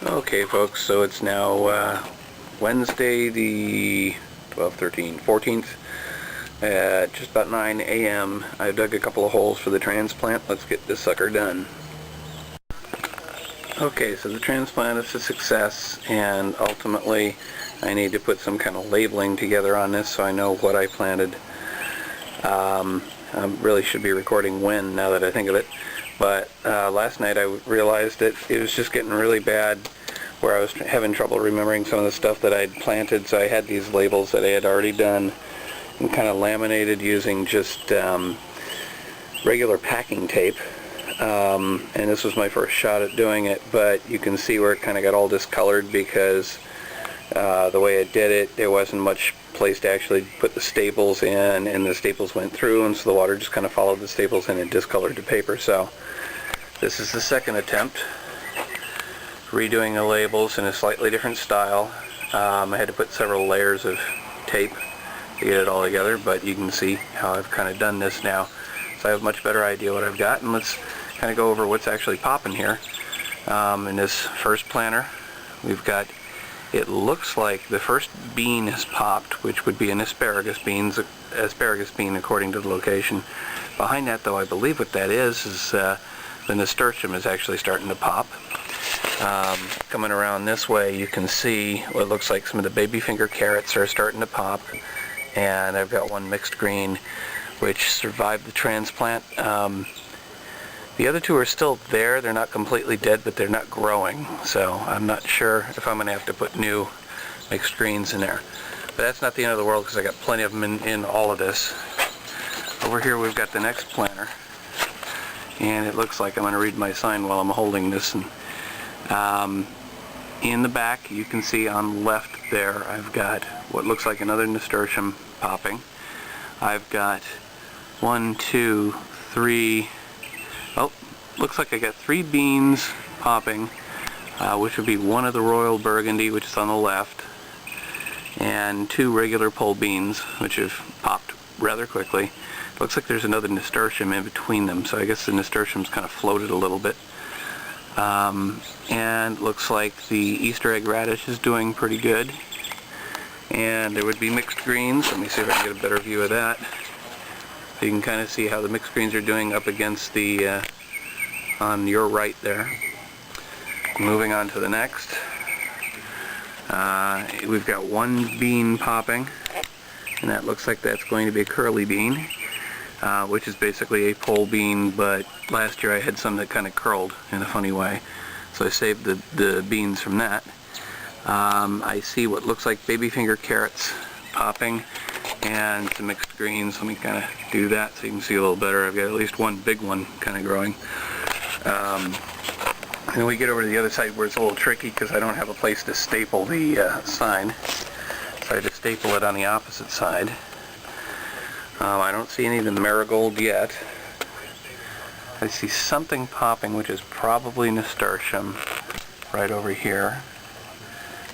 Okay folks, so it's now Wednesday the 14th at just about 9 a.m. I dug a couple of holes for the transplant. Let's get this sucker done. Okay, so the transplant is a success, and ultimately I need to put some kind of labeling together on this so I know what I planted. I really should be recording when, now that I think of it. But last night I realized that it was just getting really bad where I was having trouble remembering some of the stuff that I'd planted, so I had these labels that I had already done and kind of laminated using just regular packing tape. And this was my first shot at doing it, but you can see where it kind of got all discolored because the way I did it, there wasn't much place to actually put the staples in, and the staples went through, and so the water just kind of followed the staples in and discolored the paper. So this is the second attempt redoing the labels in a slightly different style. I had to put several layers of tape to get it all together, but you can see how I've kind of done this now. So I have a much better idea what I've got, and let's kind of go over what's actually popping here. In this first planter, we've got, it looks like the first bean has popped, which would be an asparagus bean according to the location. Behind that, though, I believe what that is the nasturtium is actually starting to pop. Coming around this way, you can see what looks like some of the baby finger carrots are starting to pop, and I've got one mixed green which survived the transplant. The other two are still there. They're not completely dead, but they're not growing, so I'm not sure if I'm going to have to put new mixed greens in there. But that's not the end of the world because I got plenty of them in all of this. Over here we've got the next planter, and it looks like I'm going to read my sign while I'm holding this. And in the back, you can see on the left there, I've got what looks like another nasturtium popping. I've got 1, 2, 3, looks like I got 3 beans popping, which would be one of the Royal Burgundy, which is on the left, and 2 regular pole beans, which have popped rather quickly. Looks like there's another nasturtium in between them, so I guess the nasturtium's kind of floated a little bit. And looks like the Easter egg radish is doing pretty good. And there would be mixed greens. Let me see if I can get a better view of that. So you can kind of see how the mixed greens are doing up against the, on your right there. Moving on to the next. We've got 1 bean popping, and that looks like that's going to be a curly bean, which is basically a pole bean, but last year I had some that kind of curled in a funny way, so I saved the beans from that. I see what looks like baby finger carrots popping and some mixed greens. Let me kind of do that so you can see a little better. I've got at least one big one kind of growing. And then we get over to the other side where it's a little tricky because I don't have a place to staple the sign, so I had to staple it on the opposite side. I don't see any of the marigold yet. I see something popping, which is probably nasturtium right over here.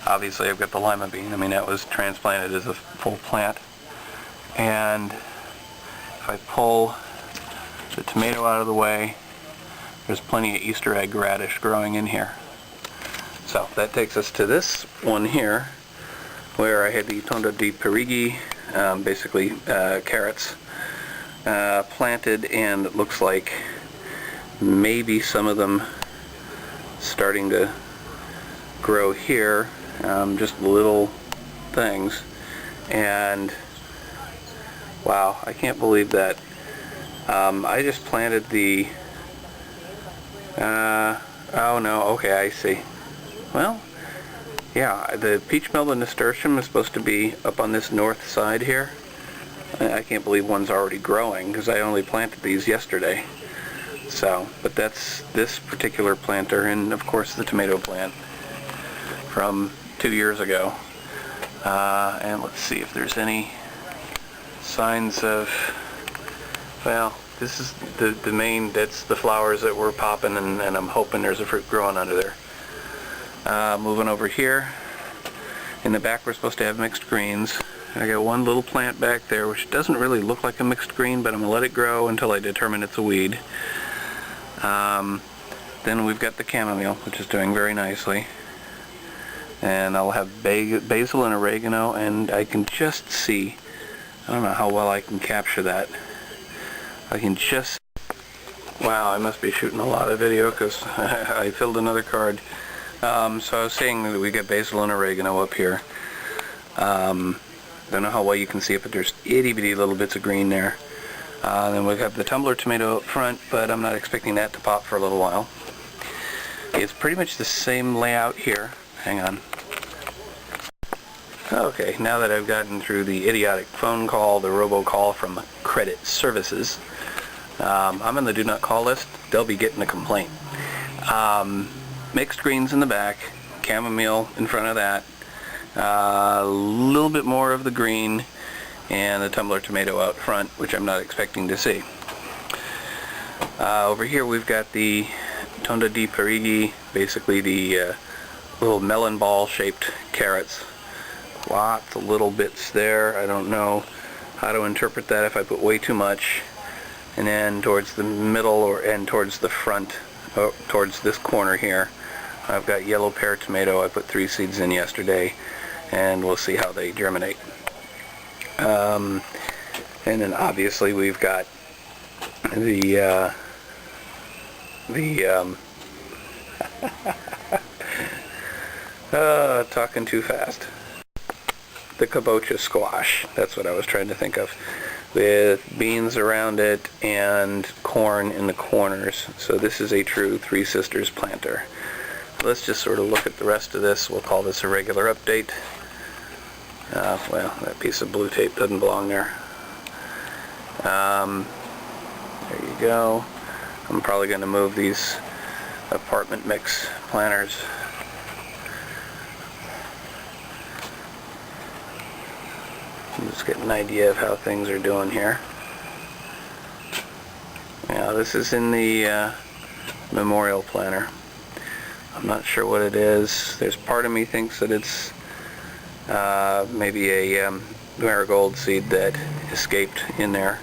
Obviously I've got the lima bean. I mean, that was transplanted as a full plant. And if I pull the tomato out of the way, there's plenty of Easter egg radish growing in here. So that takes us to this one here, where I had the tonda di perighi, basically carrots, planted, and it looks like maybe some of them starting to grow here, just little things. And wow, I can't believe that. I just planted the oh no, okay, I see. Well, yeah, the peach melba nasturtium is supposed to be up on this north side here. I can't believe one's already growing because I only planted these yesterday. So, but that's this particular planter, and of course the tomato plant from 2 years ago. And let's see if there's any signs of, well, this is the main, that's the flowers that were popping, and I'm hoping there's a fruit growing under there. Moving over here, in the back we're supposed to have mixed greens. I got one little plant back there which doesn't really look like a mixed green, but I'm going to let it grow until I determine it's a weed. Then we've got the chamomile, which is doing very nicely. and I'll have basil and oregano, and I can just see, I don't know how well I can capture that. I can just, wow, I must be shooting a lot of video because I filled another card. So I was saying that we get basil and oregano up here. Don't know how well you can see it, but there's itty bitty little bits of green there. Then we have the tumbler tomato up front, but I'm not expecting that to pop for a little while. It's pretty much the same layout here. Hang on. Okay, now that I've gotten through the idiotic phone call, the robocall from Credit Services, I'm on the do not call list. They'll be getting a complaint. Mixed greens in the back, chamomile in front of that, a little bit more of the green, and the tumbler tomato out front, which I'm not expecting to see. Over here we've got the tonda di perighi, basically the little melon ball shaped carrots. Lots of little bits there. I don't know how to interpret that if I put way too much. And then towards the middle and towards the front, towards this corner here, I've got yellow pear tomato. I put 3 seeds in yesterday, and we'll see how they germinate. And then obviously we've got the talking too fast. The kabocha squash, that's what I was trying to think of, with beans around it and corn in the corners. So this is a true Three Sisters planter. Let's just sort of look at the rest of this. We'll call this a regular update. Well, that piece of blue tape doesn't belong there. There you go. I'm probably going to move these apartment mix planters. Just get an idea of how things are doing here. Now this is in the memorial planter. I'm not sure what it is. There's part of me thinks that it's maybe a marigold seed that escaped in there.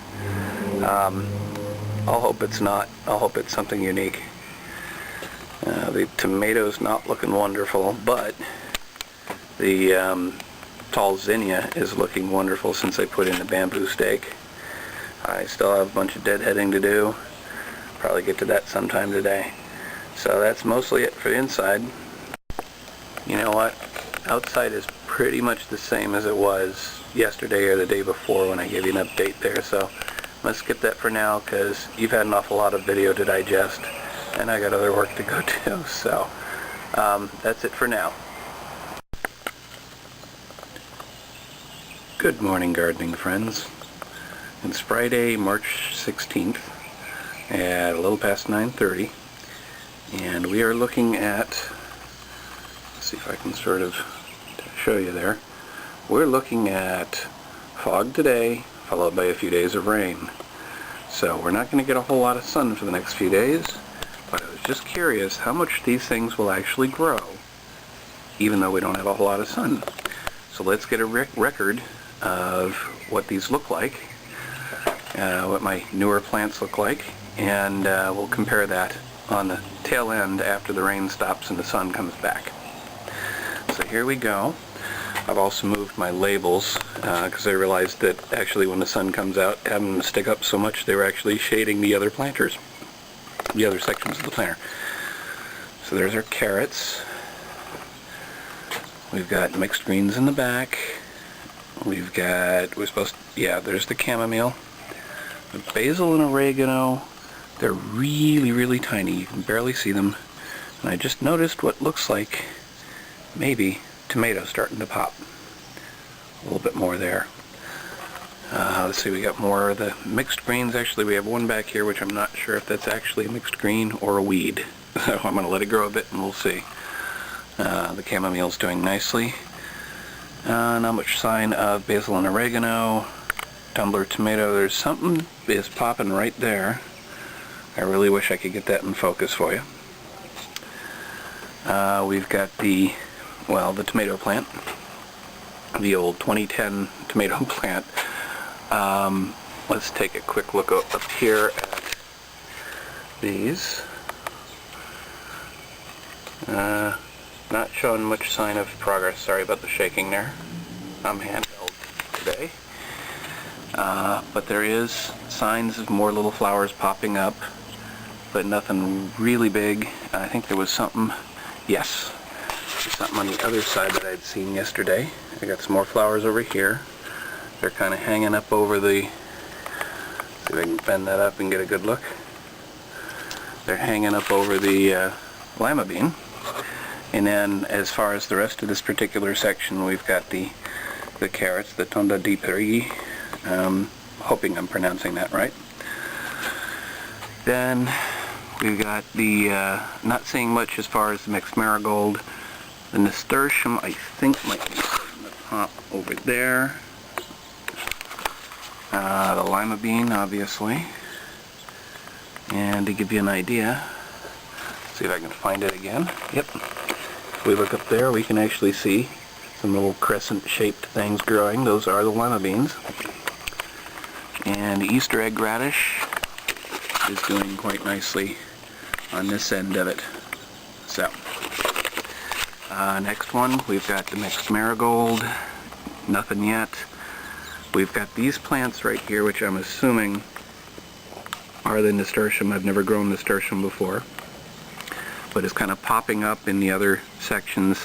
I'll hope it's not. I'll hope it's something unique. The tomato's not looking wonderful, but the tall zinnia is looking wonderful since I put in the bamboo stake. I still have a bunch of deadheading to do. Probably get to that sometime today. So that's mostly it for the inside. You know what? Outside is pretty much the same as it was yesterday or the day before when I gave you an update there. So let's skip that for now because you've had an awful lot of video to digest and I got other work to go do. So that's it for now. Good morning, gardening friends. It's Friday, March 16th at a little past 9:30, and we are looking at, let's see if I can sort of show you there. We're looking at fog today, followed by a few days of rain. So we're not going to get a whole lot of sun for the next few days, but I was just curious how much these things will actually grow, even though we don't have a whole lot of sun. So let's get a record of what these look like, what my newer plants look like, and we'll compare that on the tail end after the rain stops and the sun comes back. So here we go. I've also moved my labels because I realized that actually when the sun comes out, having them stick up so much, they were actually shading the other planters, the other sections of the planter. So there's our carrots. We've got mixed greens in the back. We've got, there's the chamomile. The basil and oregano, they're really, really tiny. You can barely see them. And I just noticed what looks like maybe tomato starting to pop. A little bit more there. Let's see, we got more of the mixed greens. Actually, we have one back here, which I'm not sure if that's actually a mixed green or a weed. So I'm going to let it grow a bit and we'll see. The chamomile's doing nicely. Not much sign of basil and oregano. Tumbler tomato, there's something is popping right there. I really wish I could get that in focus for you. We've got the tomato plant. The old 2010 tomato plant. Let's take a quick look up here at these. Not showing much sign of progress. Sorry about the shaking there. I'm handheld today. But there is signs of more little flowers popping up, but nothing really big. I think there was something, yes, something on the other side that I'd seen yesterday. I got some more flowers over here. They're kind of hanging up over the, see if I can bend that up and get a good look. They're hanging up over the lima bean. And then as far as the rest of this particular section, we've got the carrots, the tonda di peri. Hoping I'm pronouncing that right. Then we've got the, not seeing much as far as the mixed marigold. The nasturtium, I think, might be on the top over there. The lima bean, obviously. And to give you an idea, see if I can find it again. Yep. If we look up there, we can actually see some little crescent-shaped things growing. Those are the lima beans. And the Easter egg radish is doing quite nicely on this end of it. So, next one, we've got the mixed marigold. Nothing yet. We've got these plants right here, which I'm assuming are the nasturtium. I've never grown nasturtium before, but it's kind of popping up in the other sections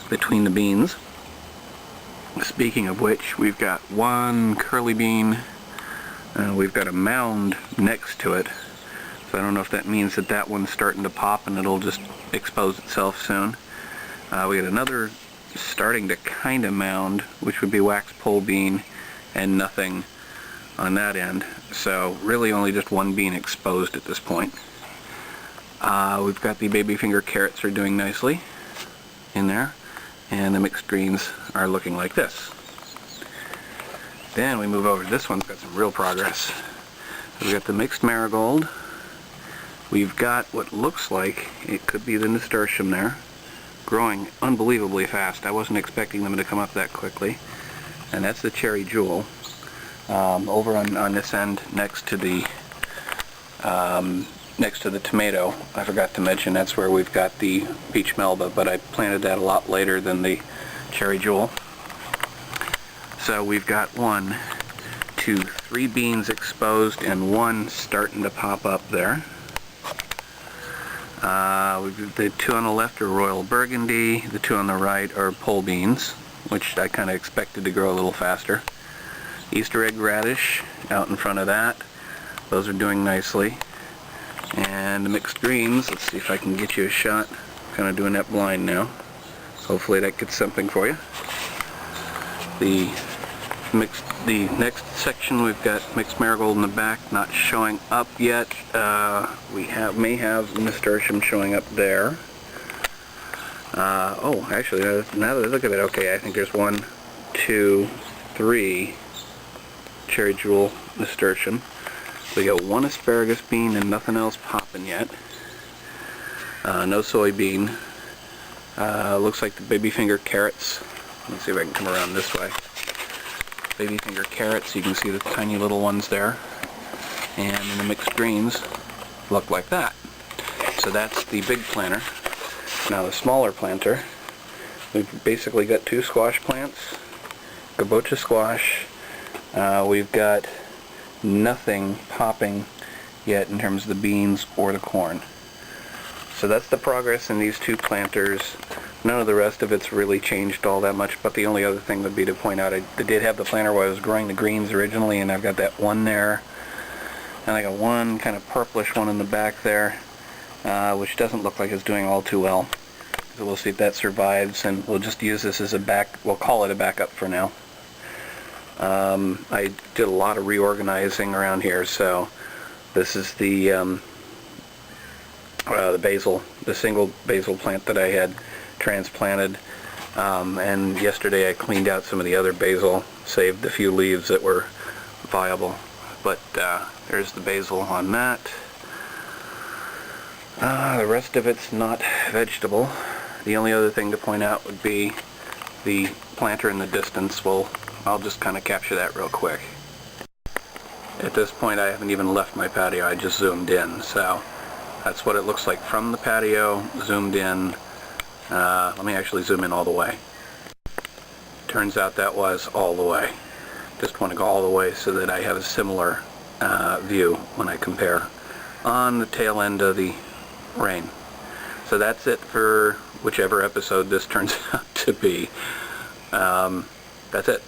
between the beans. Speaking of which, we've got one curly bean. We've got a mound next to it, so I don't know if that means that that one's starting to pop and it'll just expose itself soon. We got another starting to kind of mound, which would be wax pole bean, and nothing on that end. So really only just one bean exposed at this point. We've got the baby finger carrots are doing nicely in there, and the mixed greens are looking like this. Then we move over to this one's got some real progress. We've got the mixed marigold. We've got what looks like it could be the nasturtium there, growing unbelievably fast. I wasn't expecting them to come up that quickly. And that's the cherry jewel. Over on this end, next to the tomato, I forgot to mention that's where we've got the peach melba, but I planted that a lot later than the cherry jewel. So we've got 1, 2, 3 beans exposed and one starting to pop up there. The 2 on the left are royal burgundy, the 2 on the right are pole beans, which I kind of expected to grow a little faster. Easter egg radish out in front of that. Those are doing nicely. And the mixed greens, let's see if I can get you a shot. I'm kind of doing that blind now. Hopefully that gets something for you. The next section, we've got mixed marigold in the back, not showing up yet. We may have nasturtium showing up there. Oh, actually, now that I look at it, okay, I think there's 1, 2, 3 cherry jewel nasturtium. We got 1 asparagus bean and nothing else popping yet. No soybean. Looks like the baby finger carrots. Let's see if I can come around this way. Baby finger carrots, you can see the tiny little ones there. And then the mixed greens look like that. So that's the big planter. Now the smaller planter, we've basically got 2 squash plants, kabocha squash. We've got nothing popping yet in terms of the beans or the corn. So that's the progress in these 2 planters. None of the rest of it's really changed all that much, but the only other thing would be to point out I did have the planter where I was growing the greens originally, and I've got that one there. And I got one kind of purplish one in the back there, which doesn't look like it's doing all too well. So we'll see if that survives, and we'll just use this as we'll call it a backup for now. I did a lot of reorganizing around here, so this is the basil, the single basil plant that I had transplanted, and yesterday I cleaned out some of the other basil, saved a few leaves that were viable, but there's the basil on that. The rest of it's not vegetable. The only other thing to point out would be the planter in the distance. I'll just kind of capture that real quick. At this point I haven't even left my patio, I just zoomed in, so that's what it looks like from the patio, zoomed in. Let me actually zoom in all the way. Turns out that was all the way. Just want to go all the way so that I have a similar view when I compare on the tail end of the rain. So that's it for whichever episode this turns out to be. That's it.